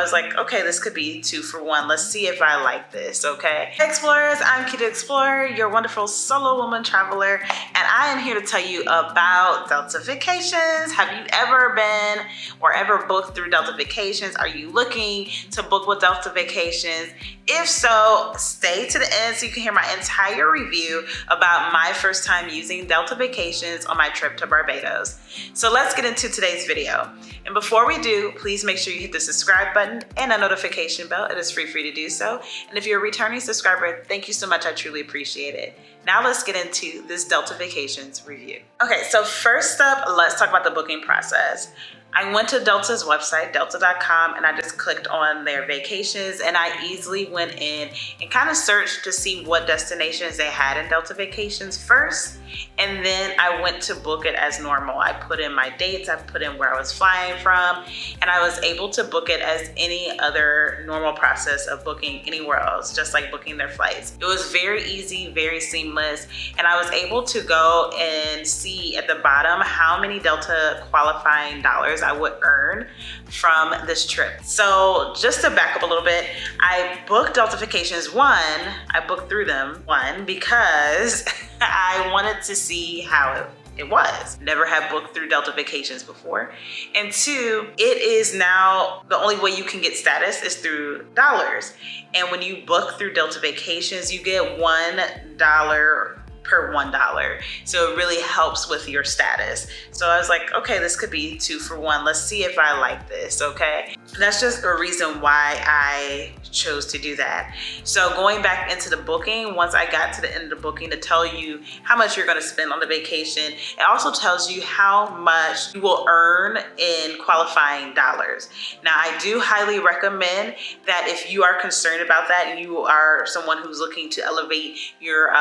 was like, okay, this could be 2 for 1. Let's see if I like this, okay? Hey Explorers, I'm Kita Explorer, your wonderful solo woman traveler, and I am here to tell you about Delta Vacations. Have you ever been or ever booked through Delta Vacations? Are you looking to book with Delta Vacations? If so, stay to the end so you can hear my entire review about my first time using Delta Vacations on my trip to Barbados. So let's get into today's video. And before we do, please make sure you hit the subscribe button and a notification bell. It is free to do so. And if you're a returning subscriber, thank you so much. I truly appreciate it. Now let's get into this Delta Vacations review. Okay, so first up, let's talk about the booking process. I went to Delta's website, delta.com, and I just clicked on their vacations, and I easily went in and kind of searched to see what destinations they had in Delta Vacations first, and then I went to book it as normal. I put in my dates, I put in where I was flying from, and I was able to book it as any other normal process of booking anywhere else, just like booking their flights. It was very easy, very seamless, and I was able to go and see at the bottom how many Delta qualifying dollars I would earn from this trip. So just to back up a little bit, I booked Delta Vacations I booked through them because I wanted to see how it was. Never had booked through Delta Vacations before. And 2, it is now the only way you can get status is through dollars. And when you book through Delta Vacations, you get $1 per $1. So it really helps with your status. So I was like, okay, this could be 2 for 1. Let's see if I like this, okay? That's just a reason why I chose to do that. So going back into the booking, once I got to the end of the booking to tell you how much you're gonna spend on the vacation, it also tells you how much you will earn in qualifying dollars. Now, I do highly recommend that if you are concerned about that and you are someone who's looking to elevate your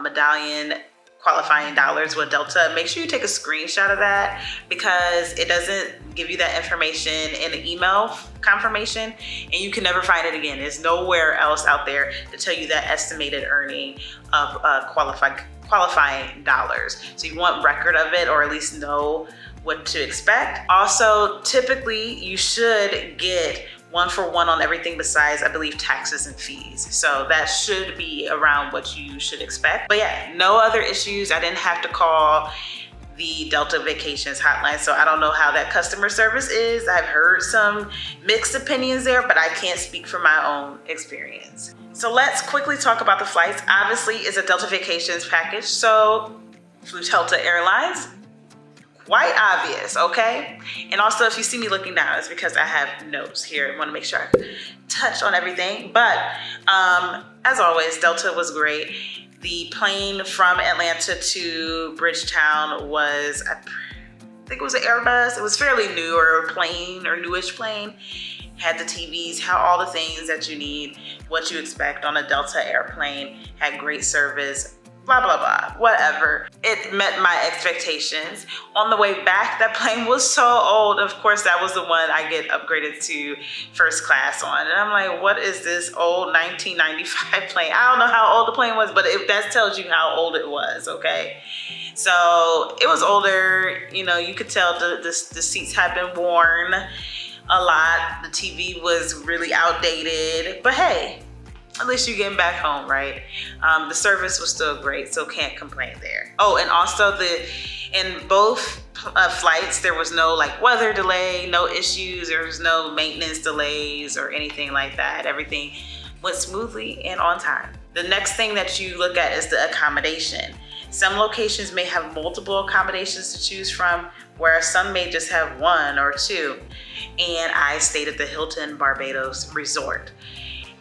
medallion qualifying dollars with Delta, make sure you take a screenshot of that because it doesn't give you that information in an email confirmation and you can never find it again. There's nowhere else out there to tell you that estimated earning of qualifying dollars. So you want record of it or at least know what to expect. Also, typically you should get 1 for 1 on everything besides, I believe, taxes and fees. So that should be around what you should expect. But yeah, no other issues. I didn't have to call the Delta Vacations hotline, so I don't know how that customer service is. I've heard some mixed opinions there, but I can't speak from my own experience. So let's quickly talk about the flights. Obviously, it's a Delta Vacations package, so flew Delta Airlines. Quite obvious, okay? And also, if you see me looking down, it's because I have notes here. I want to make sure I touch on everything. But as always, Delta was great. The plane from Atlanta to Bridgetown was, I think it was an Airbus. It was fairly newer plane or newish plane. Had the TVs, had all the things that you need, what you expect on a Delta airplane. Had great service. Blah, blah, blah, whatever. It met my expectations. On the way back, that plane was so old. Of course, that was the one I get upgraded to first class on. And I'm like, what is this old 1995 plane? I don't know how old the plane was, but that tells you how old it was, okay? So it was older. You know, you could tell the seats had been worn a lot. The TV was really outdated, but hey, at least you're getting back home, right? The service was still great, so can't complain there. Oh, and also in both flights, there was no like weather delay, no issues, there was no maintenance delays or anything like that. Everything went smoothly and on time. The next thing that you look at is the accommodation. Some locations may have multiple accommodations to choose from, whereas some may just have 1 or 2. And I stayed at the Hilton Barbados Resort.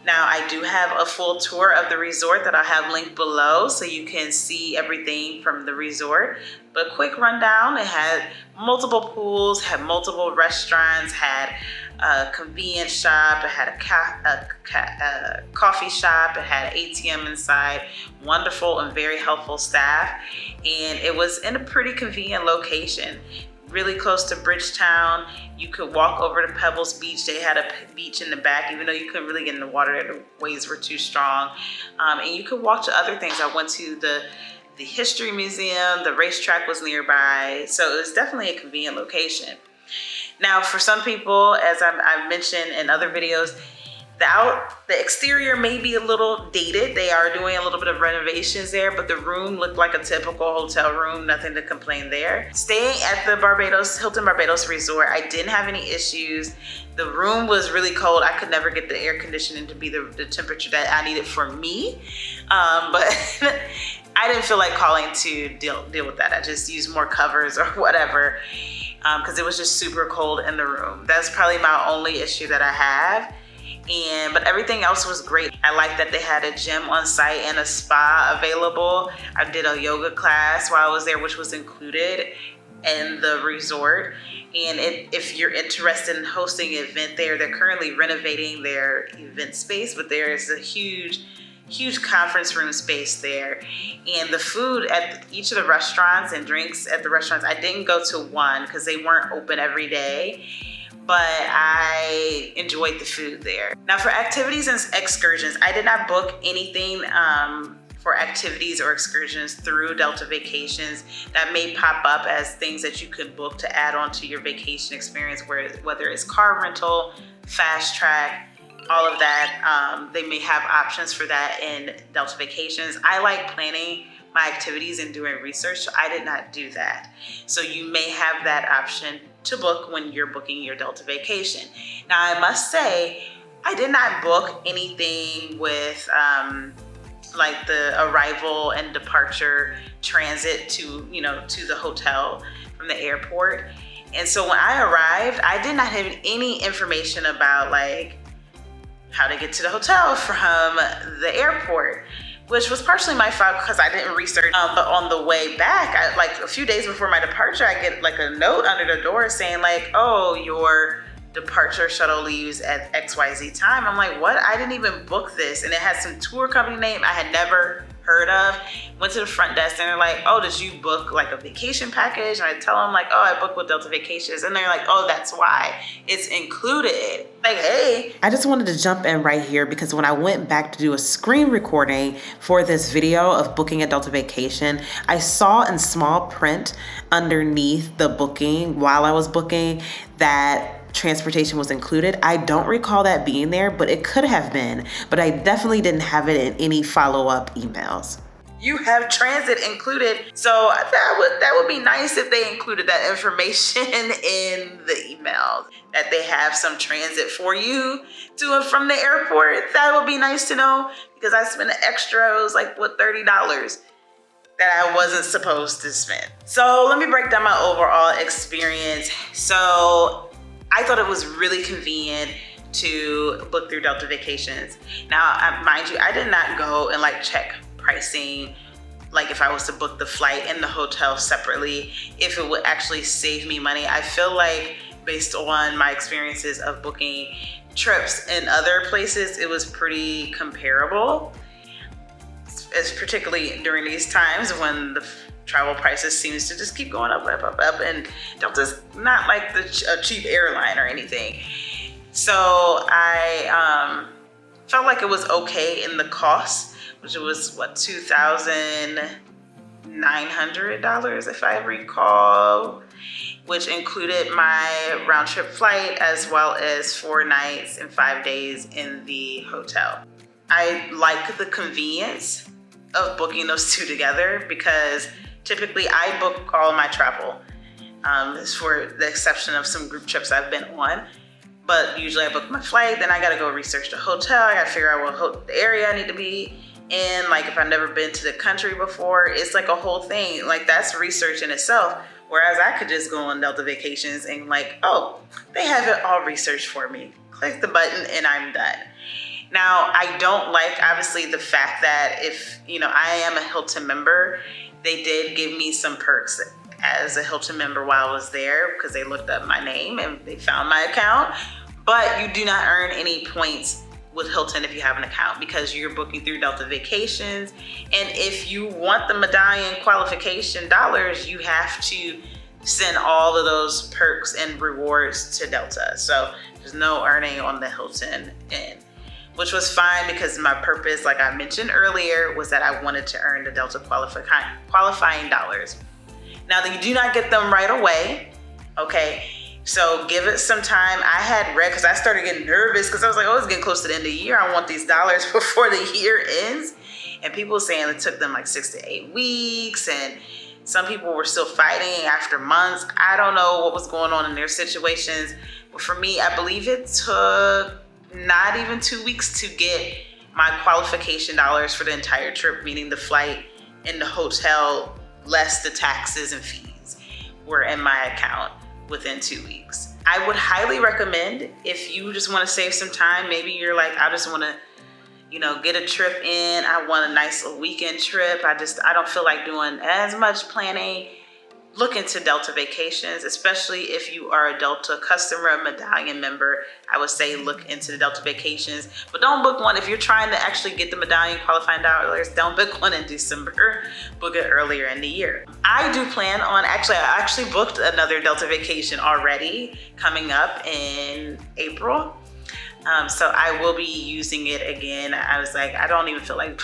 Now, I do have a full tour of the resort that I have linked below so you can see everything from the resort. But quick rundown, it had multiple pools, had multiple restaurants, had a convenience shop, it had a coffee shop, it had an ATM inside, wonderful and very helpful staff. And it was in a pretty convenient location. Really close to Bridgetown. You could walk over to Pebbles Beach. They had a beach in the back, even though you couldn't really get in the water, the waves were too strong. And you could walk to other things. I went to the History Museum, the racetrack was nearby. So it was definitely a convenient location. Now, for some people, as I've mentioned in other videos, the exterior may be a little dated. They are doing a little bit of renovations there, but the room looked like a typical hotel room. Nothing to complain there. Staying at the Hilton Barbados Resort, I didn't have any issues. The room was really cold. I could never get the air conditioning to be the temperature that I needed for me. But I didn't feel like calling to deal with that. I just used more covers or whatever, because it was just super cold in the room. That's probably my only issue that I have. But everything else was great. I liked that they had a gym on site and a spa available. I did a yoga class while I was there, which was included in the resort. And if you're interested in hosting an event there, they're currently renovating their event space, but there is a huge conference room space there. And the food at each of the restaurants and drinks at the restaurants, I didn't go to one because they weren't open every day, but I enjoyed the food there. Now, for activities and excursions, I did not book anything for activities or excursions through Delta Vacations. That may pop up as things that you could book to add on to your vacation experience, whether it's car rental, fast track, all of that. They may have options for that in Delta Vacations. I like planning my activities and doing research, so I did not do that. So you may have that option to book when you're booking your Delta vacation. Now, I must say, I did not book anything with like the arrival and departure transit to the hotel from the airport. And so when I arrived, I did not have any information about like how to get to the hotel from the airport, which was partially my fault because I didn't research. But on the way back, like a few days before my departure, I get like a note under the door saying like, oh, your departure shuttle leaves at XYZ time. I'm like, what? I didn't even book this. And it had some tour company name I had never heard of. Went to the front desk and they're like, oh, did you book like a vacation package? And I tell them like, oh, I booked with Delta Vacations. And they're like, oh, that's why it's included. Like, hey. I just wanted to jump in right here because when I went back to do a screen recording for this video of booking a Delta Vacation, I saw in small print underneath the booking while I was booking that transportation was included. I don't recall that being there, but it could have been. But I definitely didn't have it in any follow-up emails. You have transit included, so that would be nice if they included that information in the emails, that they have some transit for you to and from the airport. That would be nice to know because I spent an extra, it was like, what, $30 that I wasn't supposed to spend. So let me break down my overall experience. So I thought it was really convenient to book through Delta Vacations. Now, mind you, I did not go and like check pricing, like if I was to book the flight and the hotel separately, if it would actually save me money. I feel like based on my experiences of booking trips in other places, it was pretty comparable, particularly during these times when the travel prices seems to just keep going up, and Delta's not like a cheap airline or anything. So I felt like it was okay in the cost, which was what, $2,900 if I recall, which included my round trip flight as well as 4 nights and 5 days in the hotel. I like the convenience of booking those two together because typically I book all my travel, for the exception of some group trips I've been on. But usually I book my flight, then I gotta go research the hotel. I gotta figure out what the area I need to be in. Like if I've never been to the country before, it's like a whole thing. Like that's research in itself. Whereas I could just go on Delta Vacations and like, oh, they have it all researched for me. Click the button and I'm done. Now, I don't like, obviously, the fact that if, I am a Hilton member, they did give me some perks as a Hilton member while I was there because they looked up my name and they found my account. But you do not earn any points with Hilton if you have an account because you're booking through Delta Vacations. And if you want the medallion qualification dollars, you have to send all of those perks and rewards to Delta. So there's no earning on the Hilton end, which was fine because my purpose, like I mentioned earlier, was that I wanted to earn the Delta qualifying dollars. Now, you do not get them right away, okay? So give it some time. I had read, because I started getting nervous because I was like, oh, it's getting close to the end of the year. I want these dollars before the year ends. And people were saying it took them like 6 to 8 weeks. And some people were still fighting after months. I don't know what was going on in their situations. But for me, I believe it took not even 2 weeks to get my qualification dollars for the entire trip, meaning the flight and the hotel, less the taxes and fees, were in my account within 2 weks. I would highly recommend, if you just want to save some time, maybe you're like, I just want to, get a trip in. I want a nice little weekend trip. I don't feel like doing as much planning. Look into Delta Vacations, especially if you are a Delta customer, medallion member. I would say look into the Delta Vacations, but don't book one. If you're trying to actually get the medallion qualifying dollars, don't book one in December. Book it earlier in the year. I do plan on, I actually booked another Delta vacation already coming up in April. So I will be using it again. I was like, I don't feel like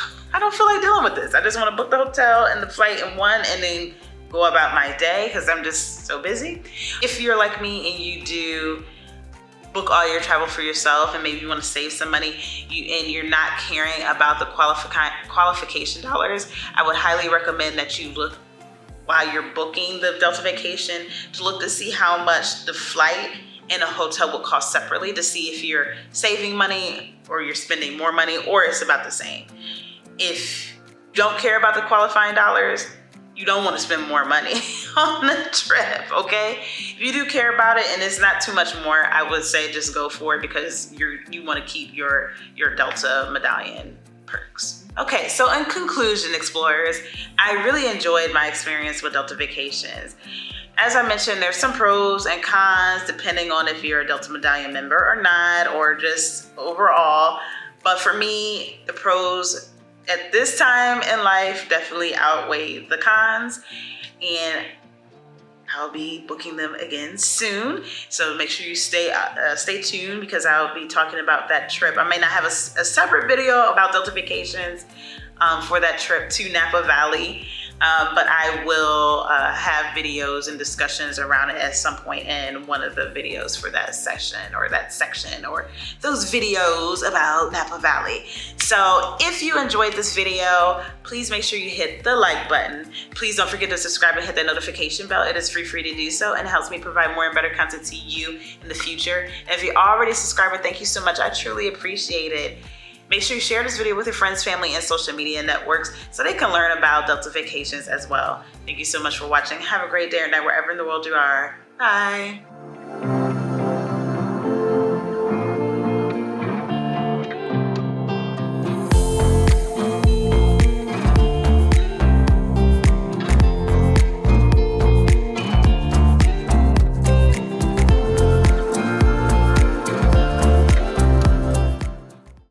dealing with this. I just want to book the hotel and the flight in one and then go about my day because I'm just so busy. If you're like me and you do book all your travel for yourself and maybe you want to save some money and you're not caring about the qualification dollars, I would highly recommend that you look while you're booking the Delta vacation to look to see how much the flight and a hotel will cost separately, to see if you're saving money or you're spending more money or it's about the same. If you don't care about the qualifying dollars, you don't want to spend more money on the trip, okay? If you do care about it and it's not too much more, I would say just go for it because you want to keep your Delta medallion perks. Okay, so in conclusion, explorers, I really enjoyed my experience with Delta Vacations. As I mentioned, there's some pros and cons depending on if you're a Delta Medallion member or not, or just overall. But for me, the pros at this time in life definitely outweigh the cons, and I'll be booking them again soon. So make sure you stay tuned because I'll be talking about that trip. I may not have a separate video about Delta Vacations for that trip to Napa Valley. But I will have videos and discussions around it at some point in one of the videos for that session or that section or those videos about Napa Valley. So if you enjoyed this video, please make sure you hit the like button. Please don't forget to subscribe and hit that notification bell. It is free to do so and helps me provide more and better content to you in the future. And if you're already a subscriber, thank you so much. I truly appreciate it. Make sure you share this video with your friends, family, and social media networks so they can learn about Delta Vacations as well. Thank you so much for watching. Have a great day or night wherever in the world you are. Bye.